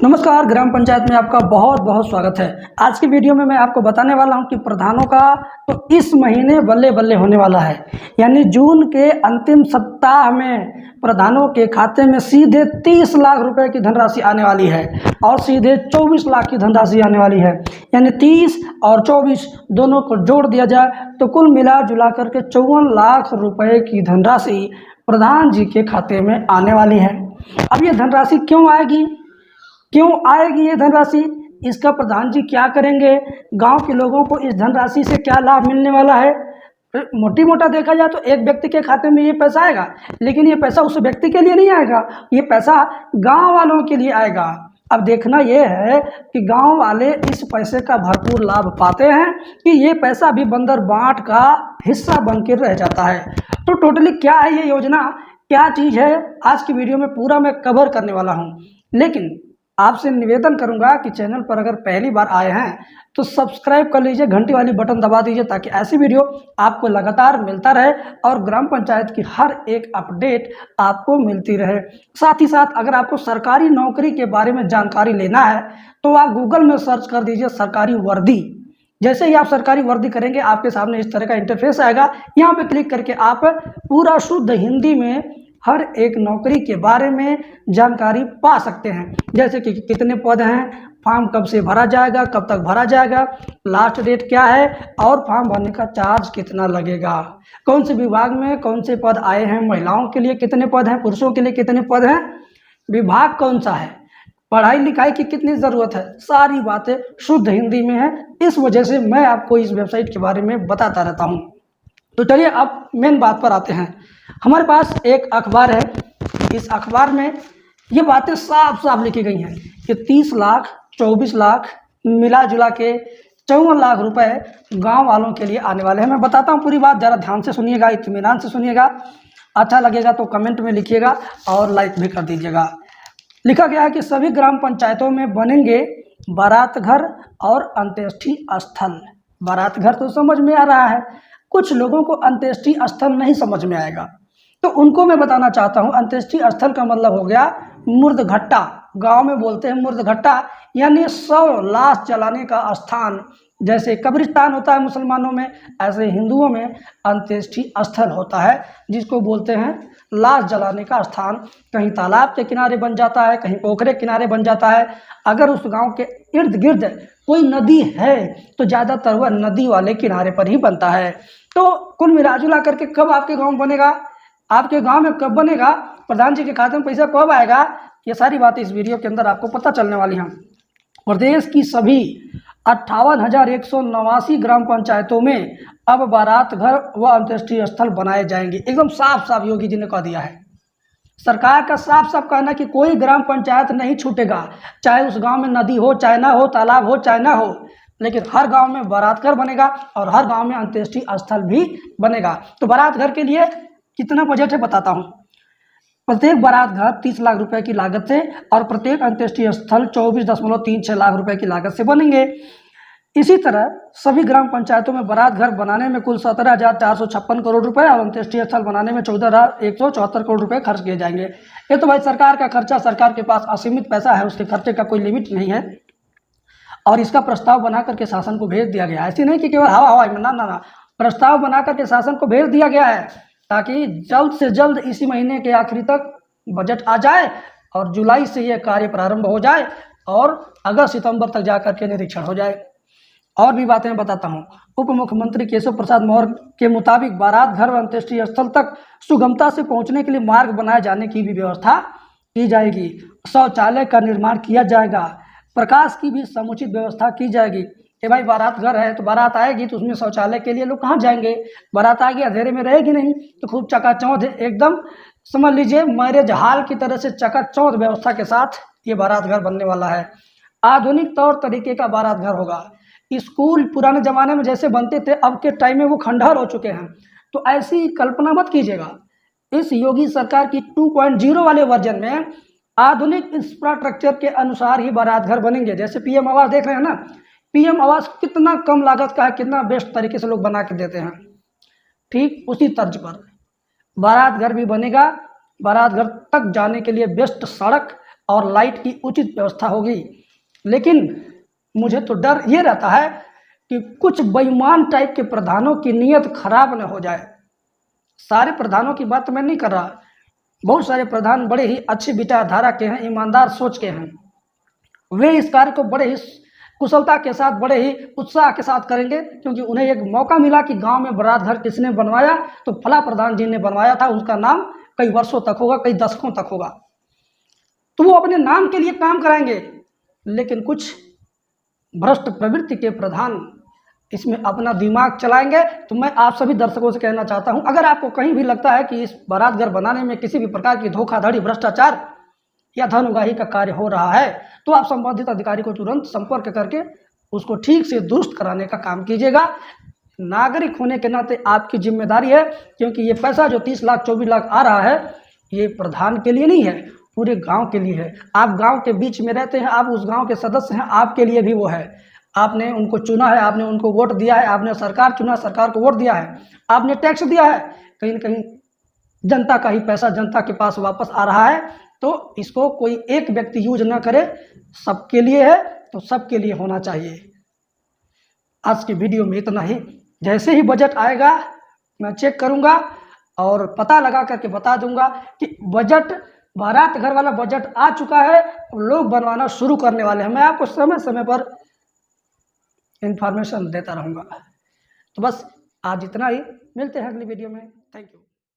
नमस्कार, ग्राम पंचायत में आपका बहुत बहुत स्वागत है। आज की वीडियो में मैं आपको बताने वाला हूं कि प्रधानों का तो इस महीने बल्ले बल्ले होने वाला है। यानी जून के अंतिम सप्ताह में प्रधानों के खाते में सीधे 30 लाख रुपए की धनराशि आने वाली है और सीधे 24 लाख की धनराशि आने वाली है। यानी 30 और 24 दोनों को जोड़ दिया जाए तो कुल मिला जुला करके 54 लाख रुपए की धनराशि प्रधान जी के खाते में आने वाली है। अब ये धनराशि क्यों आएगी ये धनराशि, इसका प्रधान जी क्या करेंगे, गांव के लोगों को इस धनराशि से क्या लाभ मिलने वाला है। मोटी मोटा देखा जाए तो एक व्यक्ति के खाते में ये पैसा आएगा, लेकिन ये पैसा उस व्यक्ति के लिए नहीं आएगा, ये पैसा गांव वालों के लिए आएगा। अब देखना ये है कि गांव वाले इस पैसे का भरपूर लाभ पाते हैं कि ये पैसा भी बंदर बांट का हिस्सा बन के रह जाता है। तो टोटली क्या है ये योजना, क्या चीज़ है, आज की वीडियो में पूरा मैं कवर करने वाला हूँ। लेकिन आपसे निवेदन करूंगा कि चैनल पर अगर पहली बार आए हैं तो सब्सक्राइब कर लीजिए, घंटी वाली बटन दबा दीजिए ताकि ऐसी वीडियो आपको लगातार मिलता रहे और ग्राम पंचायत की हर एक अपडेट आपको मिलती रहे। साथ ही साथ अगर आपको सरकारी नौकरी के बारे में जानकारी लेना है तो आप गूगल में सर्च कर दीजिए सरकारी वर्दी। जैसे ही आप सरकारी वर्दी करेंगे आपके सामने इस तरह का इंटरफेस आएगा। यहाँ पे क्लिक करके आप पूरा शुद्ध हिंदी में हर एक नौकरी के बारे में जानकारी पा सकते हैं। जैसे कि कितने पद हैं, फॉर्म कब से भरा जाएगा, कब तक भरा जाएगा, लास्ट डेट क्या है और फॉर्म भरने का चार्ज कितना लगेगा, कौन से विभाग में कौन से पद आए हैं, महिलाओं के लिए कितने पद हैं, पुरुषों के लिए कितने पद हैं, विभाग कौन सा है, पढ़ाई लिखाई की कितनी ज़रूरत है, सारी बातें शुद्ध हिंदी में है। इस वजह से मैं आपको इस वेबसाइट के बारे में बताता रहता हूँ। तो चलिए अब मेन बात पर आते हैं। हमारे पास एक अखबार है, इस अखबार में ये बातें साफ साफ लिखी गई हैं कि 30 लाख 24 लाख मिला जुला के 54 लाख रुपए गांव वालों के लिए आने वाले हैं। मैं बताता हूं पूरी बात, ज़रा ध्यान से सुनिएगा, इत्मीनान से सुनिएगा। अच्छा लगेगा तो कमेंट में लिखिएगा और लाइक भी कर दीजिएगा। लिखा गया है कि सभी ग्राम पंचायतों में बनेंगे बारात घर और अंत्येष्टि स्थल। बारात घर तो समझ में आ रहा है, कुछ लोगों को अंत्येष्टि स्थल नहीं समझ में आएगा, तो उनको मैं बताना चाहता हूँ अंत्येष्टि स्थल का मतलब हो गया मुर्द घट्टा। गांव में बोलते हैं मुर्द घट्टा, यानी 100 लाश जलाने का स्थान। जैसे कब्रिस्तान होता है मुसलमानों में, ऐसे हिंदुओं में अंत्येष्टि स्थल होता है जिसको बोलते हैं लाश जलाने का स्थान। कहीं तालाब के किनारे बन जाता है, कहीं पोखरे किनारे बन जाता है। अगर उस गांव के इर्द गिर्द कोई नदी है तो ज़्यादातर वह नदी वाले किनारे पर ही बनता है। तो कुल मिलाजुला करके कब आपके गाँव बनेगा, आपके गांव में कब बनेगा, प्रधान जी के खाते में पैसा कब आएगा, ये सारी बातें इस वीडियो के अंदर आपको पता चलने वाली हैं। प्रदेश की सभी 58,189 ग्राम पंचायतों में अब बारात घर व अंत्येष्टि स्थल बनाए जाएंगे। एकदम साफ साफ योगी जी ने कह दिया है। सरकार का साफ साफ कहना कि कोई ग्राम पंचायत नहीं छूटेगा, चाहे उस गांव में नदी हो, चाहे ना हो, तालाब हो, चाहे ना हो, लेकिन हर गांव में बारात घर बनेगा और हर गांव में अंत्येष्टि स्थल भी बनेगा। तो बारात घर के लिए कितना बजट है बताता हूँ। प्रत्येक बारात घर 30 लाख रुपए की लागत से और प्रत्येक अंत्येष्टि स्थल 24.36 लाख रुपए की लागत से बनेंगे। इसी तरह सभी ग्राम पंचायतों में बारात घर बनाने में कुल 17,456 करोड़ रुपए और अंत्येष्टि स्थल बनाने में 14,174 करोड़ रुपए खर्च किए जाएंगे। ये तो भाई सरकार का खर्चा, सरकार के पास असीमित पैसा है, उसके खर्चे का कोई लिमिट नहीं है। और इसका प्रस्ताव बना करके शासन को भेज दिया गया है। ऐसी नहीं कि केवल हवा में, ना, प्रस्ताव बना करके शासन को भेज दिया गया है ताकि जल्द से जल्द इसी महीने के आखिरी तक बजट आ जाए और जुलाई से यह कार्य प्रारंभ हो जाए और अगस्त सितंबर तक जाकर के निरीक्षण हो जाए। और भी बातें बताता हूँ। उप मुख्यमंत्री केशव प्रसाद मौर्य के मुताबिक बारात घर व अंत्येष्टि स्थल तक सुगमता से पहुँचने के लिए मार्ग बनाए जाने की भी व्यवस्था की जाएगी। शौचालय का निर्माण किया जाएगा, प्रकाश की भी समुचित व्यवस्था की जाएगी। कि भाई बारात घर है तो बारात आएगी तो उसमें शौचालय के लिए लोग कहाँ जाएंगे, बारात आएगी अंधेरे में रहेगी नहीं, तो खूब चकाचौंध एकदम समझ लीजिए मैरिज हॉल की तरह से चकाचौंध व्यवस्था के साथ ये बारात घर बनने वाला है। आधुनिक तौर तरीके का बारात घर होगा। स्कूल पुराने ज़माने में जैसे बनते थे अब के टाइम में वो खंडहर हो चुके हैं, तो ऐसी कल्पना मत कीजिएगा। इस योगी सरकार की 2.0 वाले वर्जन में आधुनिक इंफ्रास्ट्रक्चर के अनुसार ही बारात घर बनेंगे। जैसे पीएम आवास देख रहे हैं ना, पीएम आवास कितना कम लागत का है, कितना बेस्ट तरीके से लोग बना के देते हैं, ठीक उसी तर्ज पर बारात घर भी बनेगा। बारात घर तक जाने के लिए बेस्ट सड़क और लाइट की उचित व्यवस्था होगी। लेकिन मुझे तो डर ये रहता है कि कुछ बेईमान टाइप के प्रधानों की नीयत खराब न हो जाए। सारे प्रधानों की बात मैं नहीं कर रहा, बहुत सारे प्रधान बड़े ही अच्छी विचारधारा के हैं, ईमानदार सोच के हैं। वे इस कार्य को बड़े ही कुशलता के साथ, बड़े ही उत्साह के साथ करेंगे, क्योंकि उन्हें एक मौका मिला कि गांव में बारात घर किसने बनवाया, तो फला प्रधान जी ने बनवाया था, उसका नाम कई वर्षों तक होगा, कई दशकों तक होगा। तो वो अपने नाम के लिए काम कराएंगे। लेकिन कुछ भ्रष्ट प्रवृत्ति के प्रधान इसमें अपना दिमाग चलाएंगे। तो मैं आप सभी दर्शकों से कहना चाहता हूं, अगर आपको कहीं भी लगता है कि इस बारात घर बनाने में किसी भी प्रकार की धोखाधड़ी, भ्रष्टाचार या धन उगाही का कार्य हो रहा है, तो आप संबंधित अधिकारी को तुरंत संपर्क करके उसको ठीक से दुरुस्त कराने का काम कीजिएगा। नागरिक होने के नाते आपकी जिम्मेदारी है, क्योंकि ये पैसा जो 30 लाख 24 लाख आ रहा है, ये प्रधान के लिए नहीं है, पूरे गांव के लिए है। आप गांव के बीच में रहते हैं, आप उस गांव के सदस्य हैं, आपके लिए भी वो है। आपने उनको चुना है, आपने उनको वोट दिया है, आपने सरकार चुना, सरकार को वोट दिया है, आपने टैक्स दिया है, कहीं न कहीं जनता का ही पैसा जनता के पास वापस आ रहा है। तो इसको कोई एक व्यक्ति यूज ना करे, सबके लिए है, तो सबके लिए होना चाहिए। आज की वीडियो में इतना ही। जैसे ही बजट आएगा मैं चेक करूंगा और पता लगा करके बता दूंगा कि बजट, बारात घर वाला बजट आ चुका है, लोग बनवाना शुरू करने वाले हैं। मैं आपको समय समय पर इंफॉर्मेशन देता रहूंगा। तो बस आज इतना ही, मिलते हैं अगली वीडियो में। Thank you.